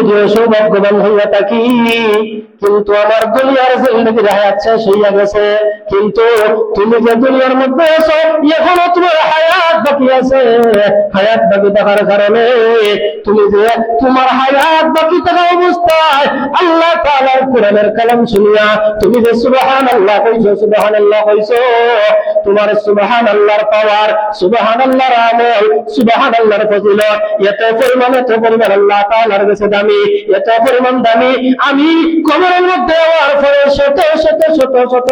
যদিও সৌভাগ্যবান হইয়া থাকি, কিন্তু আমার দুনিয়ার জিন্দগির হায়াত শেষ হইয়া গেছে। কিন্তু তুমি যে দুনিয়ার মধ্যে আছো, এখনো তোমার হায়াত বাকি আছে। হায়াত বাকি থাকার কারণে তুমি যে তোমার হায়াত বাকি থাকা অবস্থায় আল্লাহ তাআলার কোরআনের কালাম শুনিয়া তুমি যে সুবহানাল্লাহ কইছো, সুবহানাল্লাহ কইছো, তোমার সুবহানাল্লাহর পাওয়ার, সুবহানাল্লাহর আমল, সুবহানাল্লাহর ফজিলত এত পরিমাণ আল্লাহ তাআলার কাছে দামি, এত পরিমাণ দামি। আমি কবরের মধ্যে যাওয়ার পরে শত শত শত শত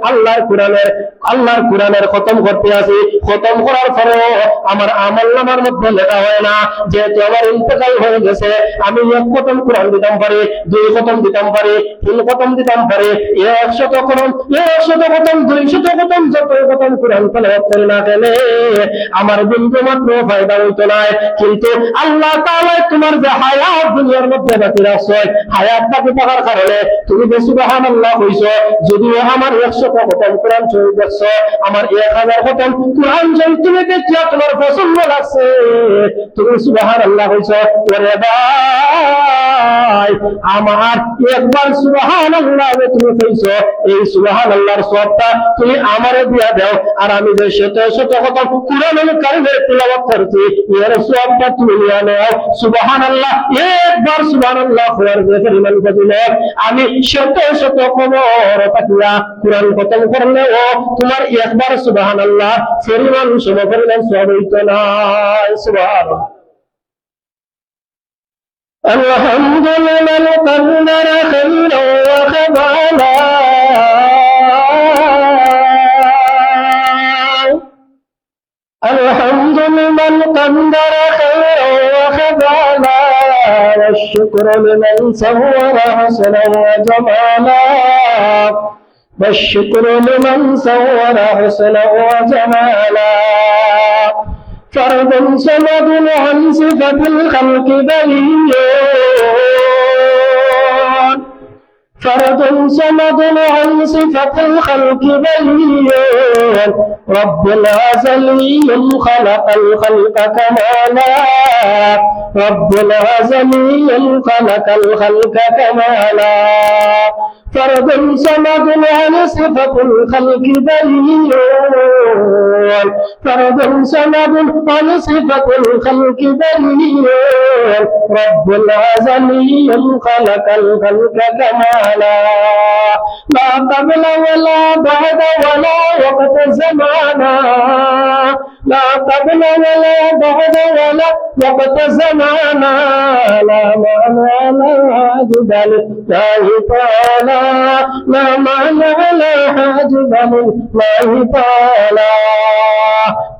আল্লাহর কোরআনের খতম করতে আসি। খতম করার পরেও আমার আমলনামার মধ্যে লেখা হয় না। যেহেতু আমার ইন্তেকাল হয়ে গেছে, আমি 1 খতম কোরআন দিতাম পারি, 2 খতম দিতাম পারি, 3 খতম দিতাম পারি, 100 খতম, 100 খতম, 200 খতম, যত খতম কোরআন তেলাওয়াত করি না কেন আমার বিন্দু মাত্র ফায়দা হইতো না। কিন্তু আল্লাহ তাআলা তোমার যে হায়াত দুনিয়ার মধ্যে বাকি রাখছে, হায়াত বাকি থাকার কারণে তুমি যে সুবহানাল্লাহ কইছো, যদিও আমার 100 খতম কোরআন শরীফ দেখছো, আমার 1000 খতম কোরআন শরীফ তুমি দেখিয়া তোমার পছন্দ লাগছে, তুমি সুবহানাল্লাহ কইছো। ওরে ভাই, আমার একবার সুবহানাল্লাহ তুমি কইছো, এই সুবহানাল্লাহর সওয়াবটা তুমি আমারে দিয়া দাও, আর আমি যে শত শত খতম কোরআনুল কারীমের তিলাওয়াত করছি, এর সওয়াবটা তুমি নিয়ে নাও। সুবহানাল্লাহ, একবার সুবহানাল্লাহ করার যে পরিমাণ ফজিলত, আমি শত শত কবর তাকিয়া কোরআন খতম করলেও তোমার একবার সুবহানাল্লাহ পরিমাণ সমপরিমাণ সওয়াব হইতো না। সুবহানাল্লাহ। الحمد لمن قدر خيرا وخبالا الحمد لمن قدر خيرا وخبالا والشكر لمن صور حسنا وجمالا والشكر لمن صور حسنا وجمالا فرد صمد عن صفة الخلق بريء فرد صمد عن صفة الخلق بريء رب العزلي خلق الخلق كمالا رب العزلي خلق الخلق كمالا فرد صمد عن صفة الخلق بريء فرد صمد عن صفة الخلق بريء رب العزلي خلق الخلق كمالا لا قبل ولا بعد ولا وقت زمانا لا قبل ولا بعد ولا وقت زمانا لا معنى لا جدل لا طالا لا معنى لا جدل لا طالا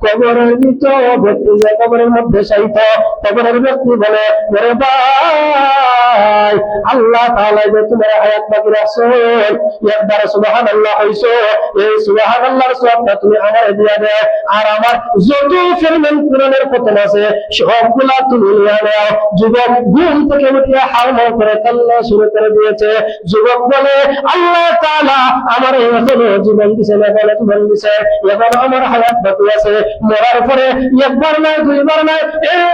কবরের ভিতর ব্যক্তি যে কবরের মধ্যে শায়িত, কবরের ব্যক্তি বলে, ওরে ভাই, আল্লাহ তাআলা যে তোমার হায়াত বাকি রাখছেন, একবার সুবহানাল্লাহ কইছো, এই সুবহানাল্লাহর সওয়াবটা তুমি আমারে দিয়া দাও, আর আমার যত পরিমাণ কোরআনের খতম আছে সবগুলা তুমি নিয়ে নাও। যুবক ঘুম থেকে উঠিয়া হাওমাও করে কান্না শুরু করে দিয়েছে। যুবক বলে, আল্লাহ তাআলা আমার এখনো জীবন দিছে না, বলে জীবন দিছে, এখন আমার হায়াত বাকি আছে। মরার পরে একবার নয়, 2 বার নয়,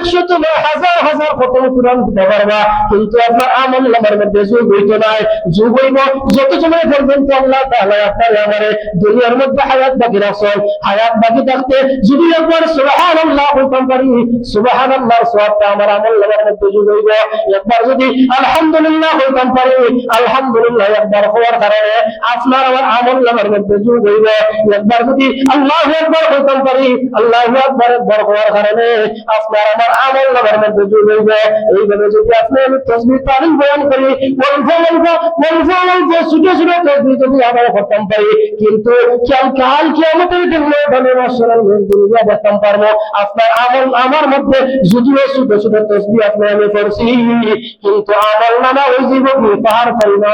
100 নয়, হাজার হাজার খতম কোরআন দিতে পারবা, কিন্তু আপনার আমলনামার মধ্যে যোগ হইতো না। যোগ হইব যত সময় পর্যন্ত আল্লাহ তাআলা আপনার আমারে দুনিয়ার মধ্যে হায়াত বাকি রাখছেন। হায়াত বাকি থাকতে যদি একবার সুবহানাল্লাহ বলতাম পারি, সুবহানাল্লাহর সওয়াবটা আমার আমলনামার মধ্যে যোগ হইব। একবার যদি আলহামদুলিল্লাহ বলতাম পারি, আলহামদুলিল্লাহ একবার হওয়ার কারণে আপনার আমার আমলনামার মধ্যে যোগ হইব। একবার যদি আল্লাহু আকবার বলতাম পারি, আল্লাহু আকবার একবার হওয়ার কারণে আপনার আমার আমলনামার মধ্যে যোগ হইব। এইভাবে যদি আপনি আমি তাসবিহ তাহলিল বয়ান করি, অল্প ছোট ছোট তাসবিহ যদি আমরা করতাম পারি, কিন্তু কাল কিয়ামতের দিন ময়দানে মাশাআল্লাহ দুনিয়া দেখতাম পারবো আপনার আমল আমার মধ্যে যদিও ছোট ছোট তাসবিহ আপনি আমি করছি, কিন্তু আমলনামা ওই জীবন পাহাড় পারি না।